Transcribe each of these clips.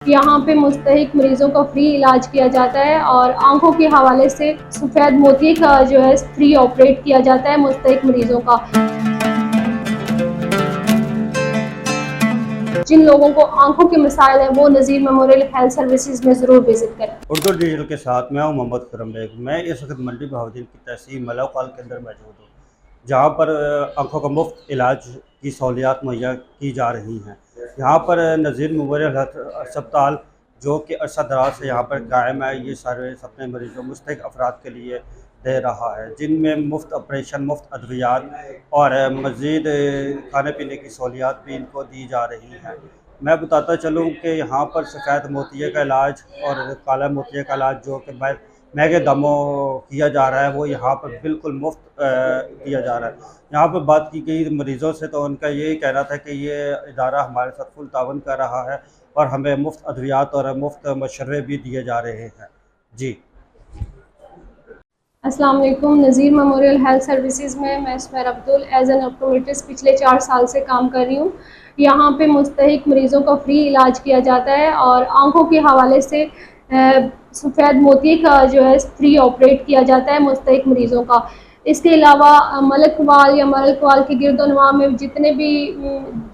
यहाँ पे मुस्तहिक मरीजों का फ्री इलाज किया जाता है और आंखों के हवाले से सफ़ेद मोती का जो है फ्री ऑपरेट किया जाता है मुस्तहिक मरीजों का। जिन लोगों को आंखों के मसाइल हैं वो नज़ीर मेमोरियल हेल्थ सर्विसेज में ज़रूर विजिट करें। उर्दू डिजिटल के साथ मैं हूं मोहम्मद खुर्रम बेग। मैं इस वक्त मंडी बहाउद्दीन की तहसील मलौकाल के अंदर मौजूद हूँ, जहाँ पर आंखों का मुफ्त इलाज की सहूलियात मुहैया की जा रही हैं। यहाँ पर नज़ीर मेमोरियल अस्पताल जो कि अरसा दराज से यहाँ पर कायम है, ये सर्विस अपने मरीजों मुस्तहिक अफराद के लिए दे रहा है, जिनमें मुफ्त ऑपरेशन, मुफ्त अद्वियात और मज़ीद खाने पीने की सहूलियात भी इनको दी जा रही हैं। मैं बताता चलूँ कि यहाँ पर सफ़ेद मोतिये का इलाज और काला मोतिये का इलाज जो कि महंगे दामों किया जा रहा है, वो यहाँ पर बिल्कुल मुफ्त किया जा रहा है। यहाँ पर बात की गई मरीज़ों से, तो उनका यही कहना था कि ये इदारा हमारे साथ फुल तावन कर रहा है और हमें मुफ्त अद्वियात और मुफ्त मशवरे भी दिए जा रहे हैं। जी, अस्सलाम वालेकुम। नज़ीर मेमोरियल हेल्थ सर्विसेज में मैं इसमें अब्दुल एज एन ऑप्टोमेट्रिस्ट पिछले 4 साल से काम कर रही हूँ। यहाँ पे मुस्तहिक मरीज़ों का फ्री इलाज किया जाता है और आँखों के हवाले से सफ़ेद मोती का जो है फ्री ऑपरेट किया जाता है मुस्तहिक मरीज़ों का। इसके अलावा मलक वाल या मलक वाल के गिरदोनवा में जितने भी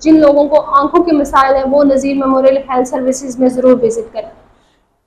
जिन लोगों को आँखों के मसाइल हैं वो नज़ीर मेमोरियल हेल्थ सर्विसेज में ज़रूर विज़िट करें।